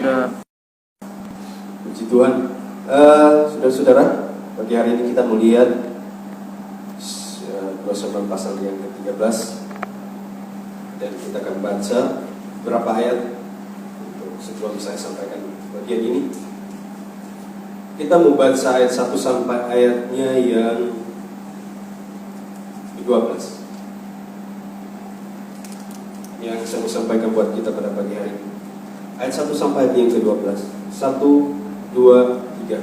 ada. Puji Tuhan. Saudara-saudara, pagi hari ini kita melihat 2 Samuel pasal yang ke-13, dan kita akan baca beberapa ayat untuk sebelum saya sampaikan bagian ini. Kita mau baca ayat 1 sampai ayatnya yang ke-12 yang saya mau sampaikan buat kita pada pagi hari ini. Ayat 1 sampai ayat yang ke-12. 1, 2, 3.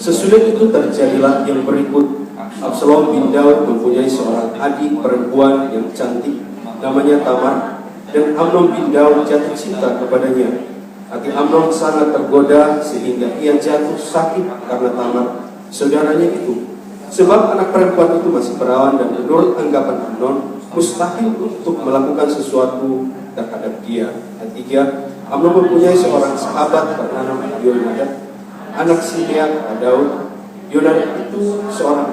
Sesudah itu terjadilah yang berikut. Absalom bin Daud mempunyai seorang adik perempuan yang cantik, namanya Tamar, dan Amnon bin Daud jatuh cinta kepadanya. Hati Amnon sangat tergoda sehingga ia jatuh sakit karena Tamar, saudaranya itu. Sebab anak perempuan itu masih perawan, dan menurut anggapan Amnon mustahil untuk melakukan sesuatu terhadap dia. Ayat 3. Amnon mempunyai seorang sahabat bernama Yonadab, anak Simeah Daud. Yonadab itu seorang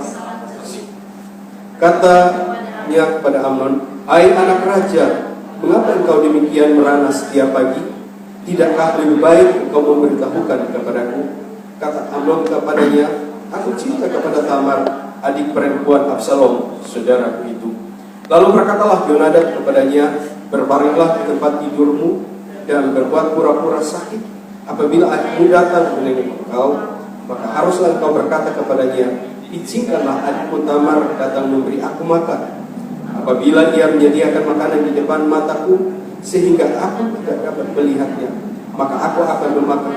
katanya kepada Amnon, "Hai anak raja, mengapa engkau demikian merana setiap pagi? Tidakkah lebih baik engkau memberitahukan kepadaku?" Kata Amnon kepadanya, "Aku cinta kepada Tamar, adik perempuan Absalom, saudaraku itu." Lalu berkatalah Yonadab kepadanya, "Berbaringlah di tempat tidurmu dan berbuat pura-pura sakit. Apabila adikmu datang menengok engkau, maka haruslah engkau berkata kepadanya, 'Izinkanlah adikku Tamar datang memberi aku makan.' Apabila ia menyediakan makanan di depan mataku sehingga aku tidak dapat melihatnya, maka aku akan memakan."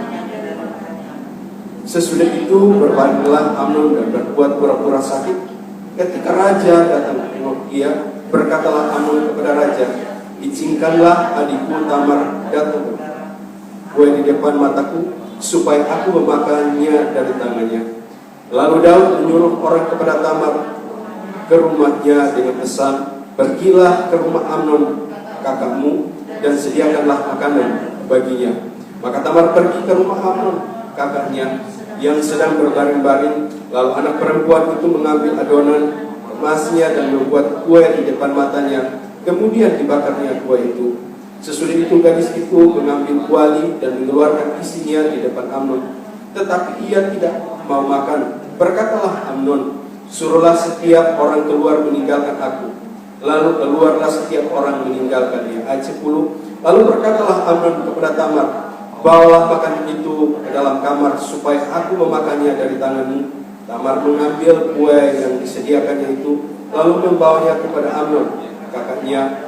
Sesudah itu berbaringlah Amnon dan berbuat pura-pura sakit. Ketika raja datang menengok dia, berkatalah Amnon kepada raja, "Izinkanlah adikku Tamar datang kue di depan mataku, supaya aku memakannya dari tangannya." Lalu Daud menyuruh orang kepada Tamar ke rumahnya dengan pesan, "Pergilah ke rumah Amnon kakakmu dan sediakanlah makanan baginya." Maka Tamar pergi ke rumah Amnon kakaknya yang sedang berbaring-baring. Lalu anak perempuan itu mengambil adonan emasnya dan membuat kue di depan matanya. Kemudian dibakarnya kue itu. Sesudah itu gadis itu mengambil kuali dan mengeluarkan isinya di depan Amnon. Tetapi ia tidak mau makan. Berkatalah Amnon, "Suruhlah setiap orang keluar meninggalkan aku." Lalu keluarlah setiap orang meninggalkannya. Ayat 10. Lalu berkatalah Amnon kepada Tamar, "Bawalah makanan itu ke dalam kamar supaya aku memakannya dari tanganmu." Tamar mengambil kue yang disediakannya itu, lalu membawanya kepada Amnon kakaknya.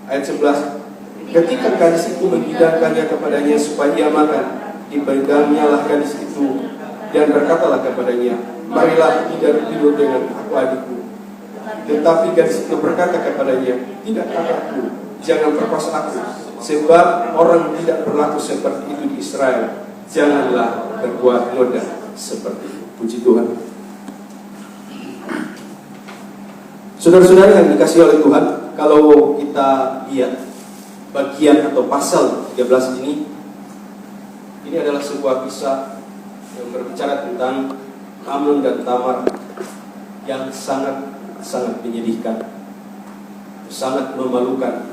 Ayat 11. Ketika gadis itu menghidangkannya kepadanya supaya ia makan, dipegangnya lah gadis itu dan berkatalah kepadanya, "Marilah tidur dengan aku adikku." Tetapi gadis itu berkata kepadanya, "Tidak kakakku, jangan perkosa aku, sebab orang tidak berlaku seperti itu di Israel. Janganlah berbuat noda seperti itu." Puji Tuhan. Saudara-saudara yang dikasihi oleh Tuhan, kalau kita lihat bagian atau pasal 13 ini adalah sebuah kisah yang berbicara tentang Amnon dan Tamar yang sangat menyedihkan, sangat memalukan.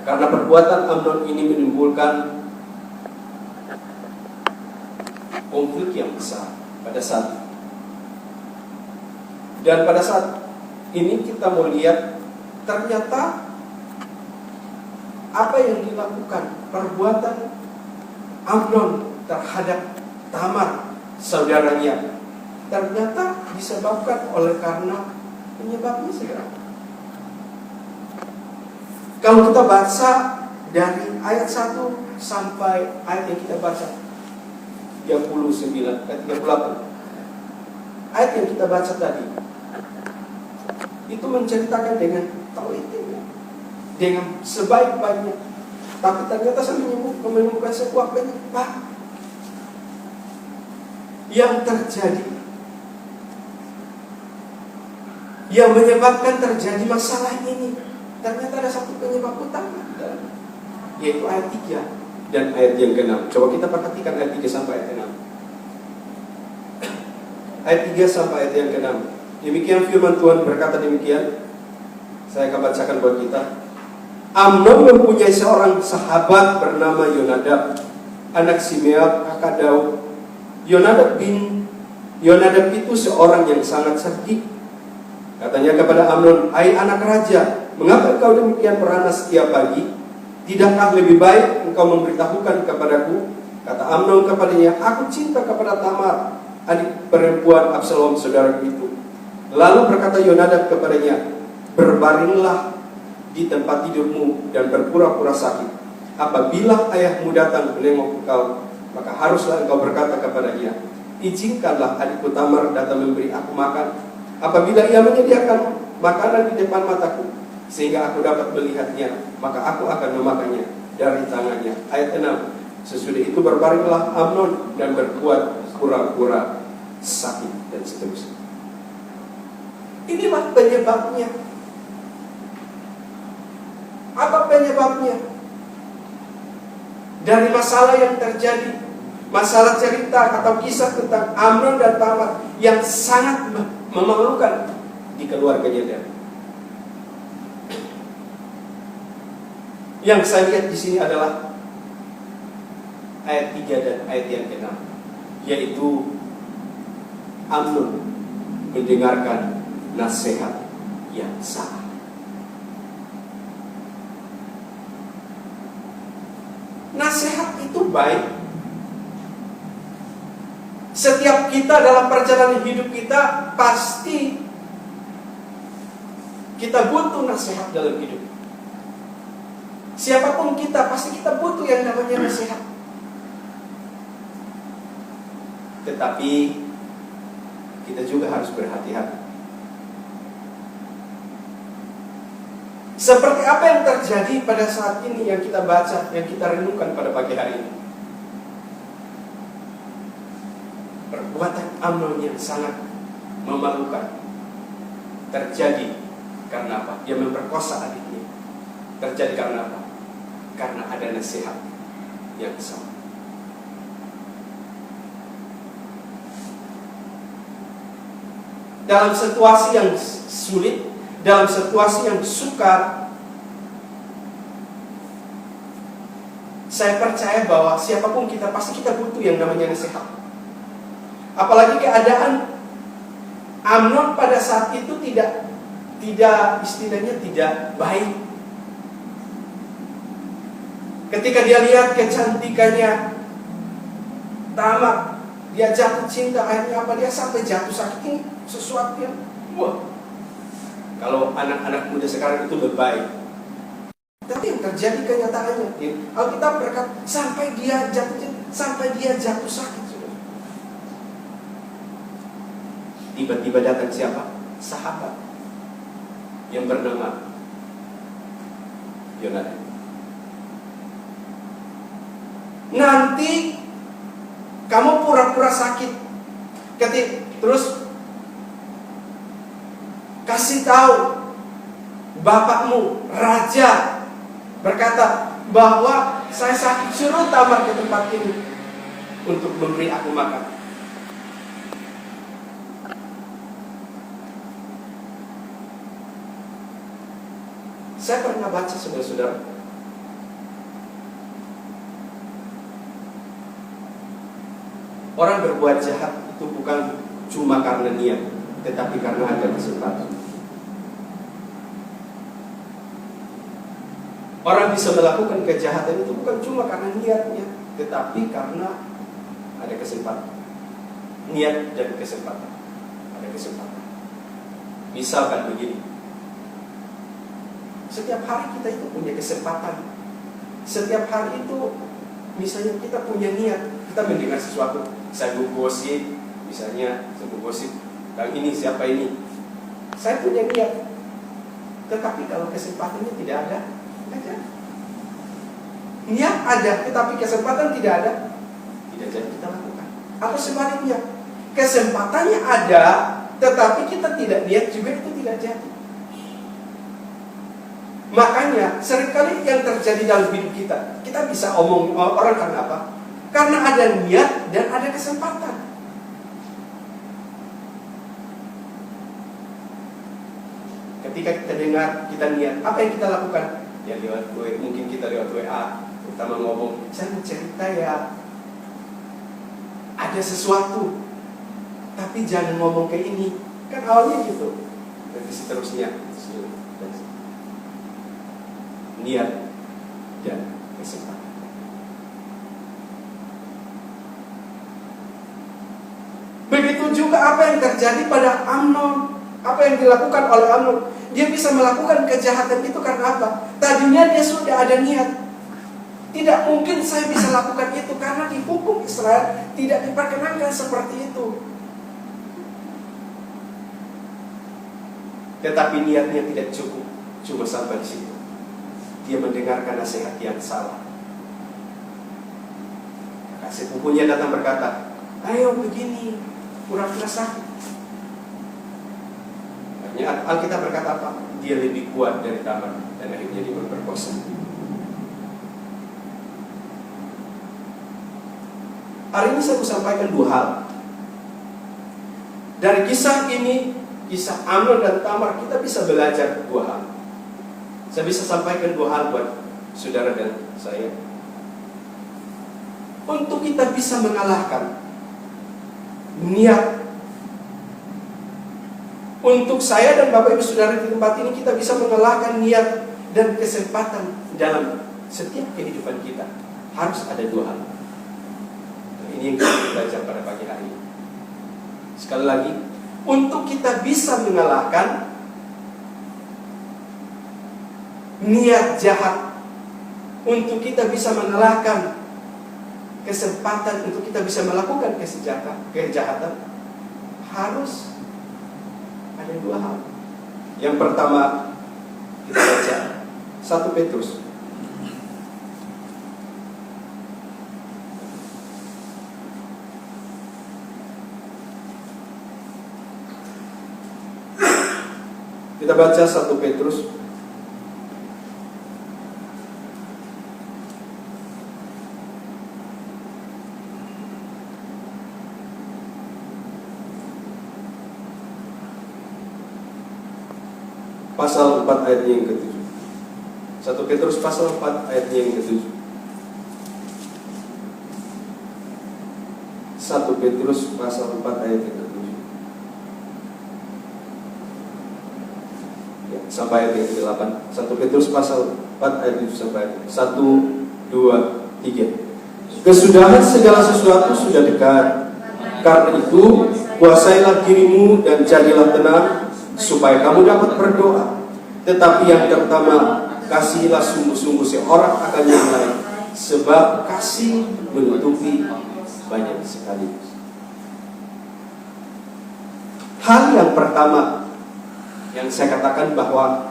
Karena perbuatan Amnon ini menimbulkan konflik yang besar pada saat itu. Dan pada saat ini kita mau lihat ternyata apa yang dilakukan, perbuatan Amnon terhadap Tamar saudaranya, ternyata disebabkan oleh karena penyebabnya segera. Kalau kita baca dari ayat 1 sampai ayat yang kita baca 39, ayat 38, ayat yang kita baca tadi itu menceritakan dengan teliti, dengan sebaik-baiknya, tapi ternyata saya menemukan sebuah penyebab yang terjadi, yang menyebabkan terjadi masalah ini. Ternyata ada satu penyebab utama, yaitu ayat 3 dan ayat yang ke-6. Coba kita perhatikan ayat 3 sampai ayat 6. Ayat 3 sampai ayat yang ke-6. Demikian firman Tuhan berkata demikian. Saya akan bacakan buat kita. Amnon mempunyai seorang sahabat bernama Yonadab, anak Simeat, kakak Daud. Yonadab itu seorang yang sangat cerdik. Katanya kepada Amnon, "Hai anak raja, mengapa engkau demikian beranas setiap pagi? Tidakkah lebih baik engkau memberitahukan kepadaku?" Kata Amnon kepadanya, "Aku cinta kepada Tamar, adik perempuan Absalom saudaraku itu." Lalu berkata Yonadab kepadanya, "Berbaringlah di tempat tidurmu dan berpura-pura sakit. Apabila ayahmu datang menengok engkau, maka haruslah engkau berkata kepadanya, 'Izinkanlah adikku Tamar datang memberi aku makan.' Apabila ia menyediakan makanan di depan mataku, sehingga aku dapat melihatnya, maka aku akan memakannya dari tangannya." Ayat 6. Sesudah itu berbaringlah Amnon dan berbuat pura-pura sakit, dan seterusnya. Inilah penyebabnya. Apa penyebabnya? Dari masalah yang terjadi, masalah cerita atau kisah tentang Amnon dan Tamar yang sangat memalukan di keluarganya dia. Yang saya lihat di sini adalah ayat 3 dan ayat yang ke-6, yaitu Amnon mendengarkan nasihat yang salah. Nasihat itu baik. Setiap kita dalam perjalanan hidup kita, pasti kita butuh nasihat dalam hidup. Siapapun kita, pasti kita butuh yang namanya nasihat. Tetapi kita juga harus berhati-hati. Seperti apa yang terjadi pada saat ini yang kita baca, yang kita renungkan pada pagi hari ini. Perbuatan Amnon yang sangat memalukan terjadi karena apa? Dia memperkosa adiknya. Terjadi karena apa? Karena ada nasihat yang salah. Dalam situasi yang sulit, dalam situasi yang sukar, saya percaya bahwa siapapun kita, pasti kita butuh yang namanya nasihat. Apalagi keadaan Amnon pada saat itu tidak istilahnya tidak baik. Ketika dia lihat kecantikannya Tamar, dia jatuh cinta. Akhirnya apa? Dia sampai jatuh sakit. Ini sesuatu yang wah. Kalau anak-anak muda sekarang itu lebay. Tapi yang terjadi kenyataannya, Alkitab berkata sampai dia jatuh cinta, sampai dia jatuh sakit. Tiba-tiba datang siapa? Sahabat yang bernama Yonadab. Nanti kamu pura-pura sakit, terus kasih tahu bapakmu, raja, berkata bahwa saya sakit, suruh Tamar ke tempat ini untuk memberi aku makan. Saya pernah baca, saudara-saudara, orang berbuat jahat itu bukan cuma karena niat, tetapi karena ada kesempatan. Orang bisa melakukan kejahatan itu bukan cuma karena niatnya, tetapi karena ada kesempatan. Niat dan kesempatan. Ada kesempatan. Misalkan begini, setiap hari kita itu punya kesempatan. Setiap hari itu, misalnya kita punya niat, kita mendengar sesuatu. Saya mau gosip, misalnya saya mau gosip tentang ini, siapa ini. Saya punya niat, tetapi kalau kesempatannya tidak ada, tidak. Niat ada, tetapi kesempatan tidak ada, tidak jadi kita lakukan. Atau sebaliknya, kesempatannya ada, tetapi kita tidak niat juga, itu tidak jadi. Makanya seringkali yang terjadi dalam hidup kita, kita bisa omong orang karena apa? Karena ada niat dan ada kesempatan. Ketika kita dengar, kita niat, apa yang kita lakukan? Ya lewat WA, mungkin kita lewat WA, pertama ngomong, jangan cerita ya, ada sesuatu, tapi jangan ngomong kayak ini. Kan awalnya gitu. Dan seterusnya, niat dan kesempatan. Begitu juga apa yang terjadi pada Amnon, apa yang dilakukan oleh Amnon. Dia bisa melakukan kejahatan itu karena apa? Tadinya dia sudah ada niat. Tidak mungkin saya bisa lakukan itu karena di hukum Israel tidak diperkenankan seperti itu. Tetapi niatnya tidak cukup, cuma sampai di situ. Dia mendengarkan nasihat yang salah. Sepupunya datang berkata, ayo begini, pura-pura sakit. Alkitab berkata apa? Dia lebih kuat dari Tamar dan akhirnya dia berperkosa. Hari ini saya mau sampaikan dua hal. Dari kisah ini, kisah Amnon dan Tamar, kita bisa belajar dua hal. Saya bisa sampaikan dua hal buat saudara dan saya. Untuk kita bisa mengalahkan niat. Untuk saya dan Bapak Ibu Saudara di tempat ini, kita bisa mengalahkan niat dan kesempatan dalam setiap kehidupan kita. Harus ada dua hal. Ini yang kita belajar pada pagi hari ini. Sekali lagi, untuk kita bisa mengalahkan niat jahat, untuk kita bisa mengalahkan kesempatan, untuk kita bisa melakukan kejahatan, harus ada dua hal. Yang pertama, kita baca 1 Petrus. Kita baca 1 Petrus pasal 4 ayat yang ke-7. 1 Petrus pasal 4 ayat yang ke-7. 1 Petrus pasal 4 ayat yang ke-7. Ya, sampai ayat yang ke-8. 1 Petrus pasal 4 ayat 7 sampai ayat 1, 2, 3. Kesudahan segala sesuatu sudah dekat. Karena itu, kuasailah dirimu dan jadilah tenang, supaya kamu dapat berdoa. Tetapi yang pertama, kasihilah sungguh-sungguh seorang akan yang lain, sebab kasih menutupi banyak sekali. Hal yang pertama yang saya katakan bahwa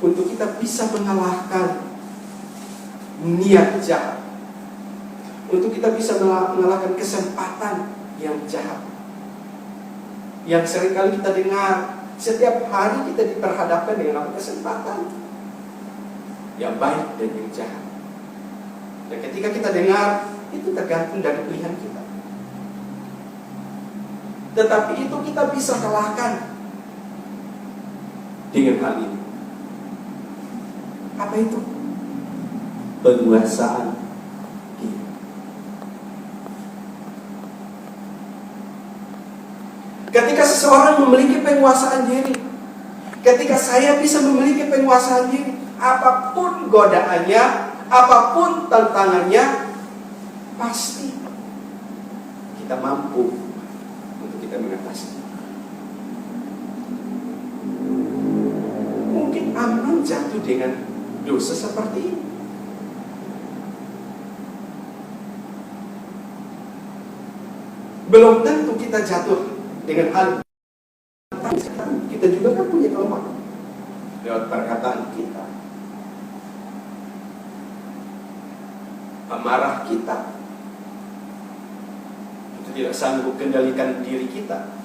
untuk kita bisa mengalahkan niat jahat, untuk kita bisa mengalahkan kesempatan yang jahat, yang seringkali kita dengar. Setiap hari kita diperhadapkan dengan kesempatan yang baik dan yang jahat. Dan ketika kita dengar, itu tergantung dari pilihan kita. Tetapi itu kita bisa kalahkan dengan hal ini. Apa itu? Penguasaan diri. Ketika seseorang memiliki penguasaan diri, ketika saya bisa memiliki penguasaan diri, apapun godaannya, apapun tantangannya, pasti kita mampu untuk kita mengatasi. Mungkin Amnon jatuh dengan dosa seperti ini. Belum tentu kita jatuh dengan hal, kita juga kan punya kelemahan lewat perkataan kita, amarah kita, itu tidak sanggup kendalikan diri kita.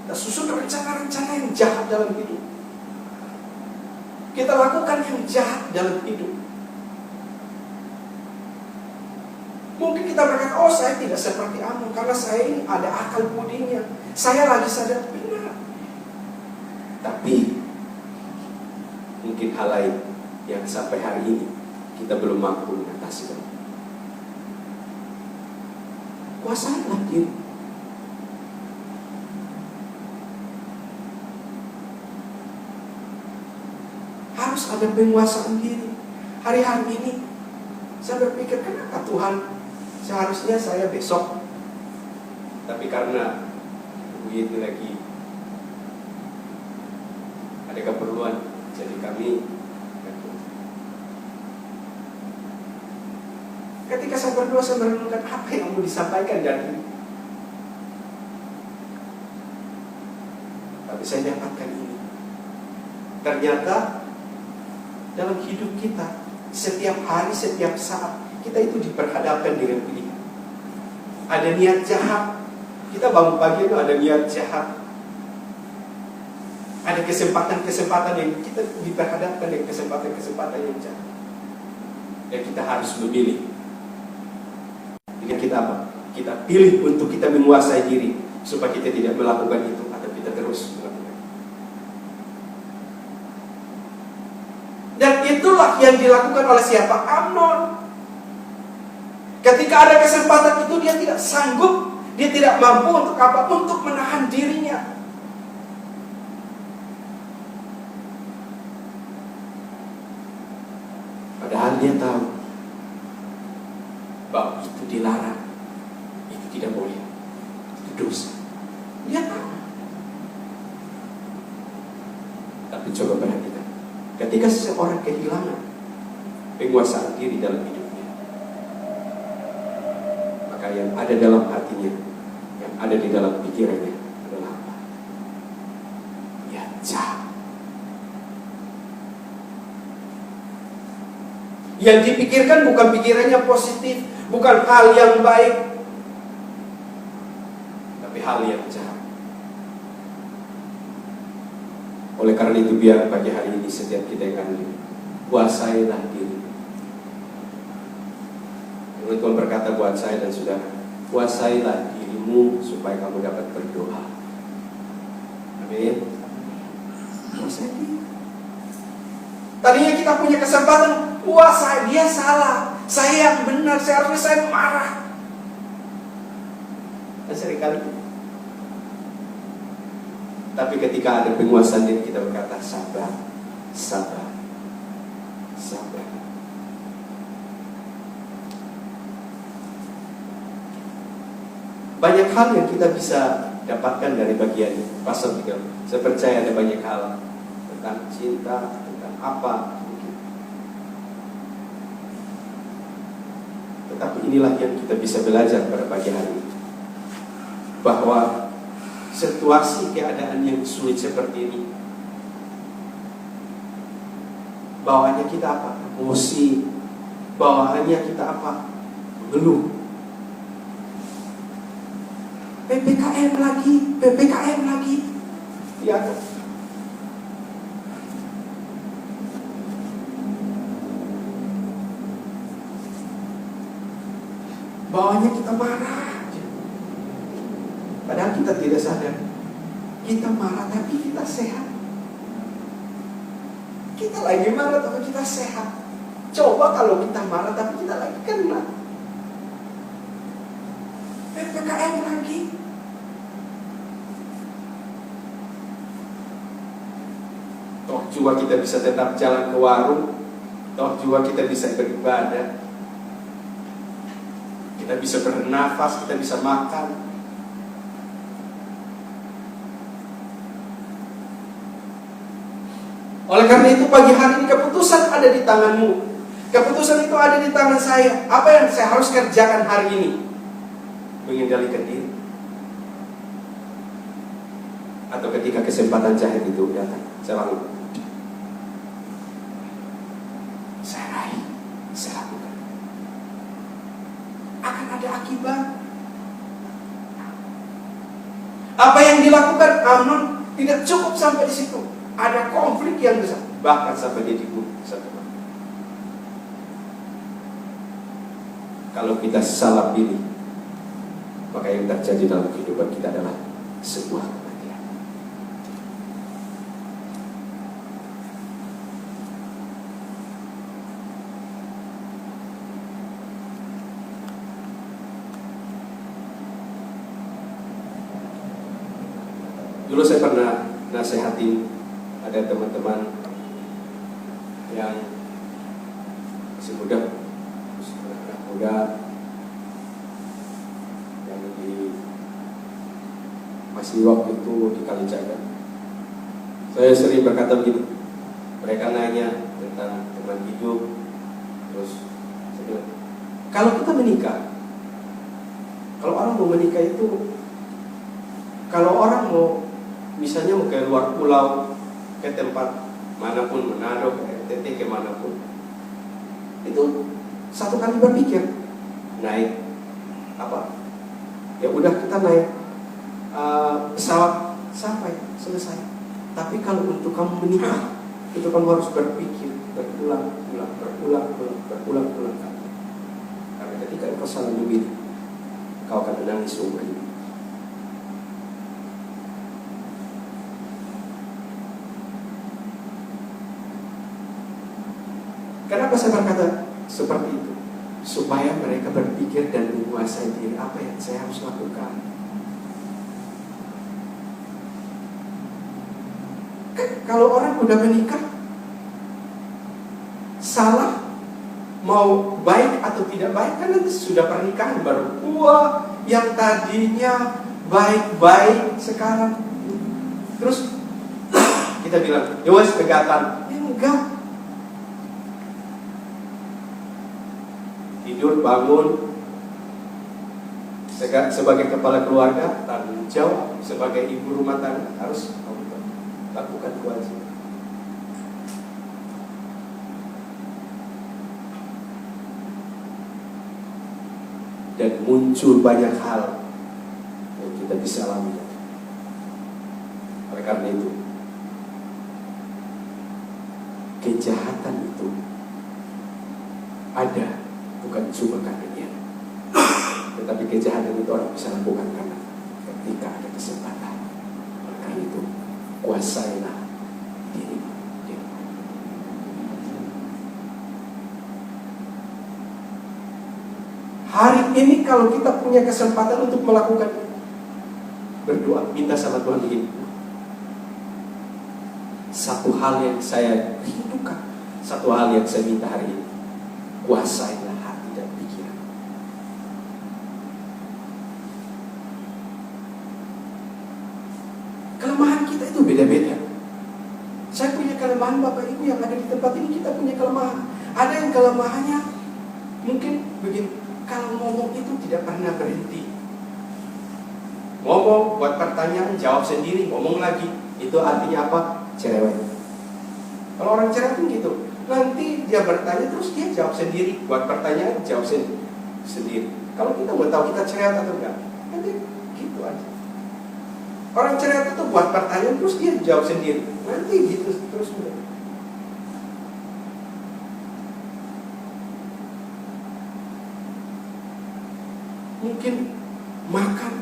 Kita susun rencana-rencana yang jahat dalam hidup, kita lakukan yang jahat dalam hidup. Mungkin kita berkata, oh saya tidak seperti Amnon karena saya ini ada akal budinya. Saya lagi sadar benar. Tapi mungkin hal lain yang sampai hari ini kita belum mampu mengatasi. Kuasailah diri. Harus ada penguasaan diri. Hari-hari ini saya berpikir, kenapa Tuhan seharusnya saya besok, tapi karena begitu lagi ada keperluan, jadi kami. Ketika saya berdoa, saya merenungkan apa yang mau disampaikan dari, tapi saya dapatkan ini. Ternyata dalam hidup kita, setiap hari, setiap saat, kita itu diperhadapkan dengan pilihan. Ada niat jahat. Kita bangun pagi itu ada niat jahat. Ada kesempatan-kesempatan yang kita diperhadapkan dengan kesempatan-kesempatan yang jahat. Dan kita harus memilih. Dengan kita apa? Kita pilih untuk kita menguasai diri, supaya kita tidak melakukan itu, atau kita terus melakukan. Dan itulah yang dilakukan oleh siapa? Amnon. Ketika ada kesempatan itu, dia tidak sanggup, dia tidak mampu untuk apa? Untuk menahan dirinya. Padahal dia tahu bahwa itu dilarang, itu tidak boleh, itu dosa. Dia tahu. Tapi coba perhatikan, ketika seseorang kehilangan penguasaan diri dalam hidupnya, maka yang ada dalam hatinya, yang ada di dalam pikirannya adalah apa? Ya, jahat. Yang dipikirkan bukan pikirannya positif, bukan hal yang baik, tapi hal yang jahat. Oleh karena itu, biar pagi hari ini setiap kita yang ada, kuasailah diri. Tuhan berkata buat saya dan saudara, kuasailah dirimu supaya kamu dapat berdoa. Amin. Kuasai diri. Tadinya kita punya kesempatan, kuasai, dia salah, saya yang benar, seharusnya saya marah. Dan seringkali, tapi ketika ada penguasaan diri, kita berkata sabar, sabar, sabar. Banyak hal yang kita bisa dapatkan dari bagian pasal 3. Saya percaya ada banyak hal tentang cinta, tentang apa. Tetapi inilah yang kita bisa belajar pada pagi hari ini, bahwa situasi keadaan yang sulit seperti ini, bawaannya kita apa? Emosi. Bawaannya kita apa? Mengeluh. PPKM lagi. Ya kan? Bawaannya kita marah. Padahal kita tidak sadar, kita marah tapi kita sehat. Kita lagi marah tapi kita sehat. Coba kalau kita marah tapi kita lagi kena PPKM lagi. Toh juga kita bisa tetap jalan ke warung, toh juga kita bisa beribadah, kita bisa bernafas, kita bisa makan. Oleh karena itu pagi hari ini keputusan ada di tanganmu. Keputusan itu ada di tangan saya. Apa yang saya harus kerjakan hari ini? Mengendalikan diri. Atau ketika kesempatan jahat itu datang, saya lakukan. Saya raih, saya lakukan. Akan ada akibat. Apa yang dilakukan Amnon tidak cukup sampai di situ. Ada konflik yang besar, bahkan sampai dia dibunuh satu kali. Kalau kita salah pilih, maka yang terjadi dalam kehidupan kita adalah sebuah kematian. Dulu saya pernah nasihati ada teman-teman yang masih muda, anak muda yang masih waktu itu di Kalijaga. Saya sering berkata begini, mereka nanya tentang teman hidup, terus saya bilang, kalau kita menikah, kalau orang mau menikah itu, kalau orang mau misalnya mau ke luar pulau, ke tempat manapun, Manado, ke NTT, ke manapun, itu satu kali berpikir naik apa? Ya udah kita naik pesawat sampai selesai. Tapi kalau untuk kamu menikah, itu kamu harus berpikir berulang-ulang kali. Karena ketika engkau salah memilih, kau akan menangis seumur hidup. Kenapa saya berkata seperti itu? Supaya mereka berpikir dan menguasai diri apa yang saya harus lakukan. Kalau orang udah menikah, salah mau baik atau tidak baik kan nanti sudah pernikahan baru. Wah, yang tadinya baik-baik sekarang terus kita bilang, ya wes pegatan. Ya enggak. Tidur, bangun, sebagai kepala keluarga, tanggung jawab, sebagai ibu rumah tangga harus lakukan kewajiban. Dan muncul banyak hal yang kita bisa alami. Oleh karena itu, kejahatan itu ada bukan cuma karena dia, tetapi kejahatan itu orang bisa lakukan karena ketika ada kesempatan. Oleh karena itu, kuasailah dirimu. Hari ini kalau kita punya kesempatan untuk melakukan, berdoa, minta sama Tuhan begini. Satu hal yang saya rindukan, satu hal yang saya minta hari ini, kuasailah hati dan pikiran. Kelemahan kita itu beda-beda. Saya punya kelemahan, Bapak Ibu yang ada di tempat ini, kita punya kelemahan. Ada yang kelemahannya mungkin begini, kalau ngomong itu tidak pernah berhenti. Ngomong, buat pertanyaan, jawab sendiri, ngomong lagi. Itu artinya apa? Cerewet. Kalau orang cerewet pun gitu. Nanti dia bertanya terus dia jawab sendiri, buat pertanyaan jawab sendiri. Kalau kita mau tahu kita cerewet atau enggak, nanti gitu aja. Orang cerewet itu buat pertanyaan terus dia jawab sendiri, nanti gitu terus. Mungkin makan.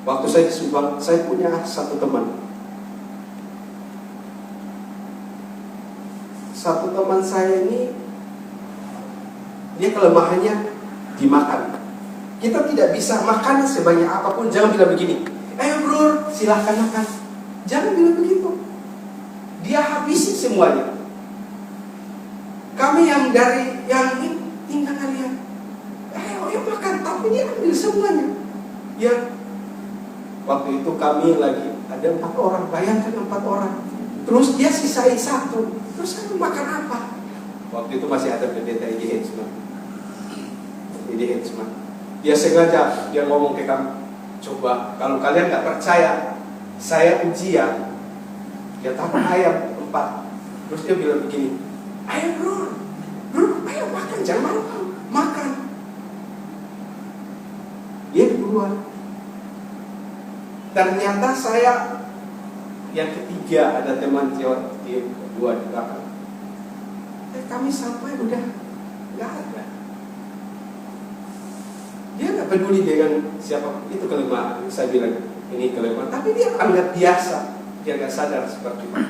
Waktu saya di Subang, saya punya satu teman. Satu teman saya ini, dia kelemahannya dimakan. Kita tidak bisa makan sebanyak apapun. Jangan bilang begini, ayo bro, silahkan makan. Jangan bilang begitu. Dia habisi semuanya. Kami yang dari yang ini tinggal kalian, ayo makan, tapi dia ambil semuanya. Ya, waktu itu kami lagi ada 4 orang, bayangkan 4 orang. Terus dia sisain 1. Terus saya makan apa? Waktu itu masih ada pendeta Edi Hetsman. Dia sengaja dia ngomong ke kami, coba kalau kalian nggak percaya, saya uji ya. Dia taruh ayam 4. Terus dia bilang begini, ayo bro, ayo makan, jangan malu, makan. Dia duluan. Ternyata saya yang ketiga, ada teman Jawa, dia 2 di belakang. kami sampai udah nggak ada. Dia nggak peduli dengan siapa. Itu kelemahan. Saya bilang ini kelemahan. Tapi dia anggap biasa. Dia nggak sadar seperti itu.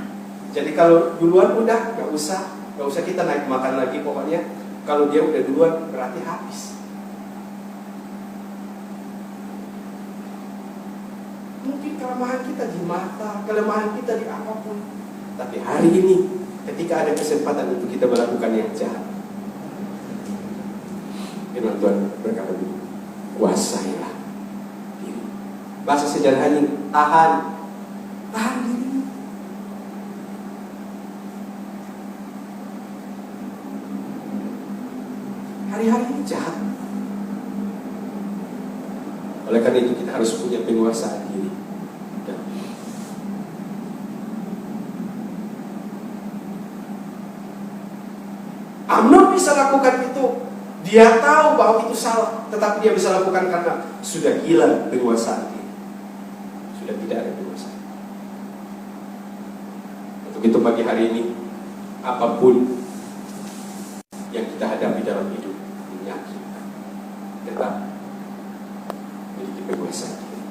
Jadi kalau duluan udah nggak usah kita naik makan lagi. Pokoknya kalau dia udah duluan berarti habis. Mungkin kelemahan kita di mata, kelemahan kita di apapun. Tapi hari ini ketika ada kesempatan untuk kita melakukan yang jahat, firman Tuhan berkata begini, kuasailah diri. Bahasa sederhananya, tahan diri. Hari-hari ini jahat. Oleh karena itu kita harus punya penguasaan diri. Amnon bisa lakukan itu. Dia tahu bahwa itu salah, tetapi dia bisa lakukan karena sudah hilang penguasaan diri. Sudah tidak ada penguasaan. Untuk itu pagi hari ini, apapun yang kita hadapi dalam hidup, menyakitkan, tetap memiliki penguasaan diri.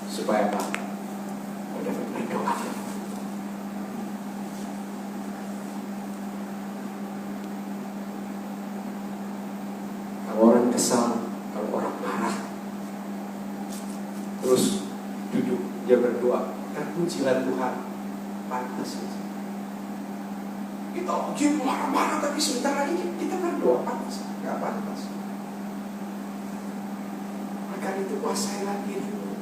Supaya apa? Kau dapat berdoa. Kalau orang kesal, kalau orang marah, terus duduk dia berdoa, terpujilah Tuhan, pantas. Kita uji marah-marah tapi sebentar lagi kita berdoa, pantas, nggak pantas. Maka itu kuasailah dirimu.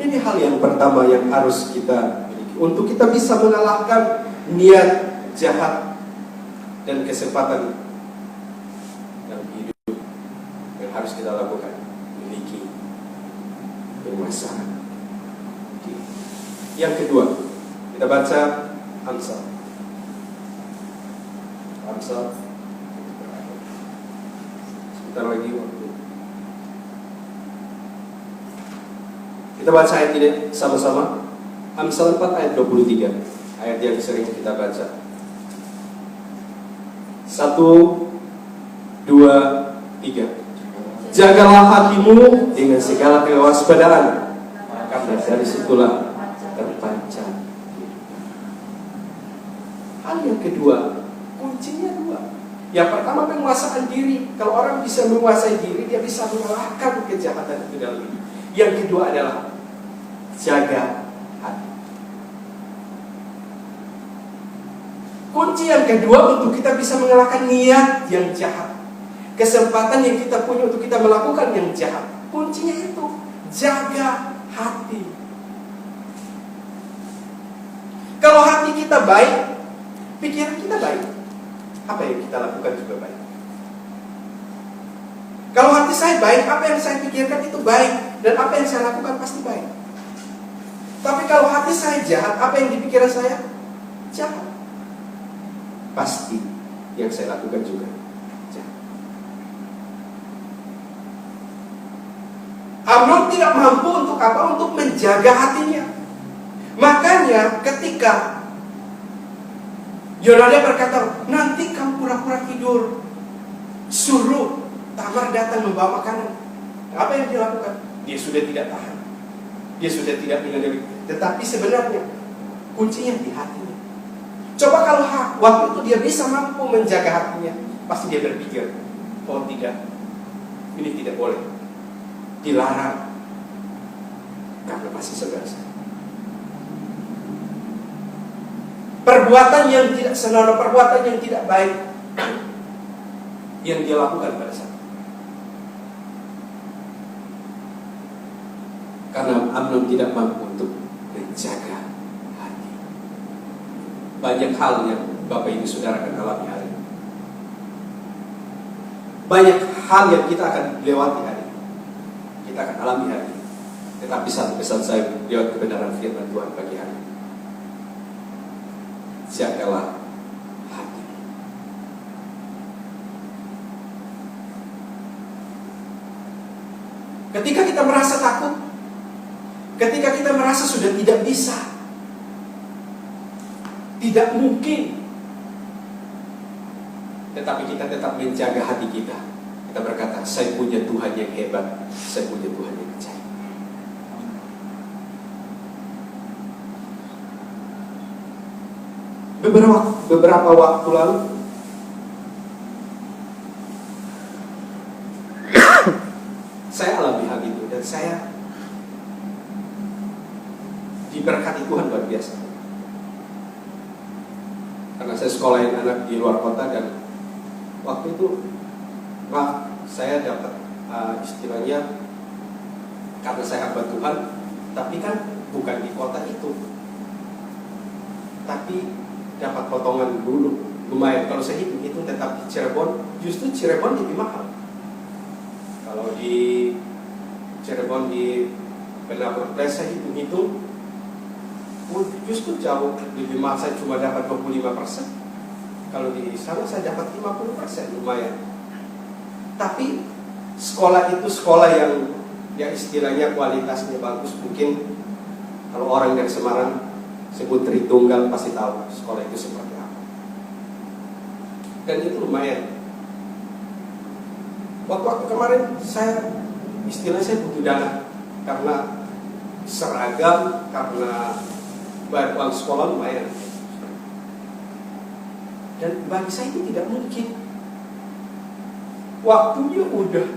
Ini hal yang pertama yang harus kita miliki untuk kita bisa mengalahkan niat jahat dan kesempatan dalam hidup yang harus kita lakukan, memiliki penguasaan. Yang kedua, kita baca Amsal. Sebentar lagi waktu. Kita baca ayat ini sama-sama. Amsal 4 ayat 23. Ayat yang sering kita baca. 1, 2, 3. Jagalah hatimu dengan segala kewaspadaan, karena dari situlah terpancar. Hal yang kedua, kuncinya dua. Yang pertama penguasaan diri. Kalau orang bisa menguasai diri, dia bisa mengalahkan kejahatan itu dalam hidup. Yang kedua adalah jaga hati. Kunci yang kedua untuk kita bisa mengalahkan niat yang jahat, kesempatan yang kita punya untuk kita melakukan yang jahat, kuncinya itu jaga hati. Kalau hati kita baik, pikiran kita baik, apa yang kita lakukan juga baik. Kalau hati saya baik, apa yang saya pikirkan itu baik, dan apa yang saya lakukan pasti baik. Tapi kalau hati saya jahat, apa yang di pikiran saya jahat, pasti yang saya lakukan juga jahat. Amnon tidak mampu untuk apa? Untuk menjaga hatinya. Makanya ketika Yonada berkata, nanti kamu pura-pura tidur, suruh Tamar datang membawa makanan. Apa yang dia lakukan? Dia sudah tidak tahan, dia sudah tidak mengendalikan. Tetapi sebenarnya kuncinya di hatinya. Coba kalau waktu itu dia bisa mampu menjaga hatinya, pasti dia berpikir, oh tidak, ini tidak boleh, dilarang, karena masih saudara saya. Perbuatan yang tidak senonoh, perbuatan yang tidak baik yang dia lakukan pada saat itu. Karena Amnon tidak mampu untuk menjaga hati. Banyak hal yang Bapak Ibu Saudara akan alami hari ini. Banyak hal yang kita akan lewati hari ini, kita akan alami hari ini. Tetapi satu pesan saya lewat kebenaran firman Tuhan pagi hari ini, jagalah hati. Ketika kita merasa takut, Ketika kita merasa sudah tidak bisa, tidak mungkin, tetapi kita tetap menjaga hati kita. Kita berkata, saya punya Tuhan yang hebat, saya punya Tuhan yang ajaib. Beberapa waktu lalu, saya alami hal itu dan saya diberkati Tuhan luar biasa. Karena saya sekolahin anak di luar kota dan waktu itu, saya dapat istilahnya karena saya hamba Tuhan, tapi kan bukan di kota itu, tapi dapat potongan dulu lumayan. Kalau saya hitung tetap di Cirebon, justru Cirebon lebih mahal. Kalau di Cirebon di Penabur Place saya hitung justru jauh lebih mahal. Saya cuma dapat 25%. Kalau di sana saya dapat 50%, lumayan. Tapi sekolah itu sekolah yang istilahnya kualitasnya bagus. Mungkin kalau orang dari Semarang sebut Tritunggal pasti tahu sekolah itu seperti apa. Dan itu lumayan. Waktu kemarin saya butuh dana karena seragam, karena bayar uang sekolah lumayan. Dan bagi saya itu tidak mungkin. Waktunya udah.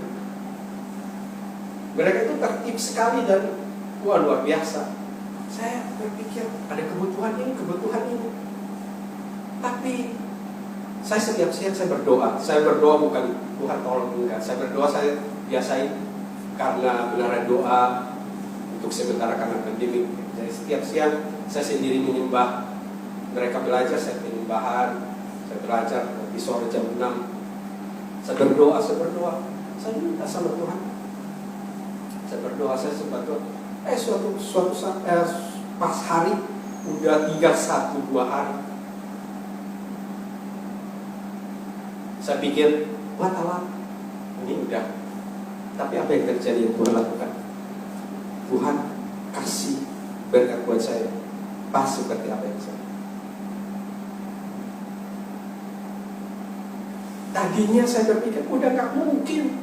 Mereka itu tertib sekali dan luar biasa. Saya berpikir ada kebutuhan ini. Tapi saya setiap siang saya berdoa. Saya berdoa bukan Tuhan tolong, enggak. Saya berdoa, saya biasain karena benaran doa untuk sementara karena pandemi. Jadi setiap siang saya sendiri menyembah. Mereka belajar, saya penyembahan. Saya belajar di sore jam 6. Saya berdoa. Saya minta sama Tuhan. Saya berdoa, saya sempat doa. Suatu saat pas hari udah tinggal 1-2 hari. Saya pikir, wah Allah, ini udah. Tapi apa yang terjadi yang Tuhan lakukan? Tuhan kasih berkat buat saya pas seperti apa yang saya. Tadinya saya berpikir, udah gak mungkin.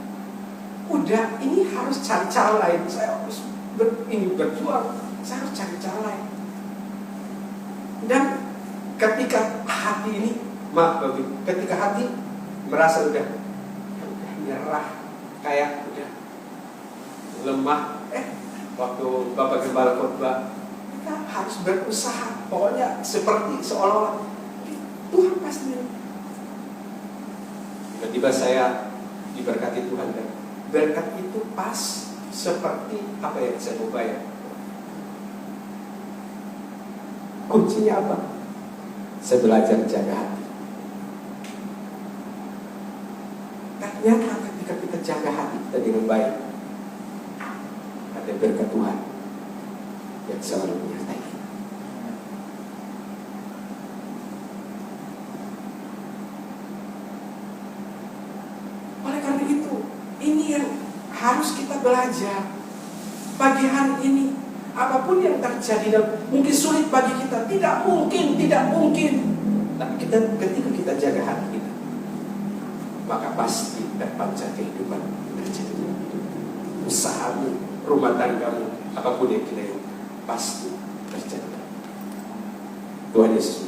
Udah, ini harus cari cara lain. Saya harus berjuang. Saya harus cari cara lain. Dan ketika hati ini, ketika hati merasa udah nyerah, kayak udah lemah. Waktu Bapak Gembala khotbah, kita harus berusaha. Pokoknya seperti seolah-olah Tuhan pasti. Tiba-tiba saya diberkati Tuhan dan berkat itu pas seperti apa yang saya mau bayar. Kuncinya apa? Saya belajar jaga hati. Ternyata ketika kita jaga hati kita dengan baik, ada berkat Tuhan yang selalu menyertai kita. Oleh karena itu, ini yang harus kita belajar. Pagi hari ini, apapun yang terjadi dan mungkin sulit bagi kita, tidak mungkin. Tapi ketika kita jaga hati kita, maka pasti terpancar kehidupan terjadi. Usahamu, rumah tanggamu, apapun yang kita pasti terjadi. Tuhan Yesus.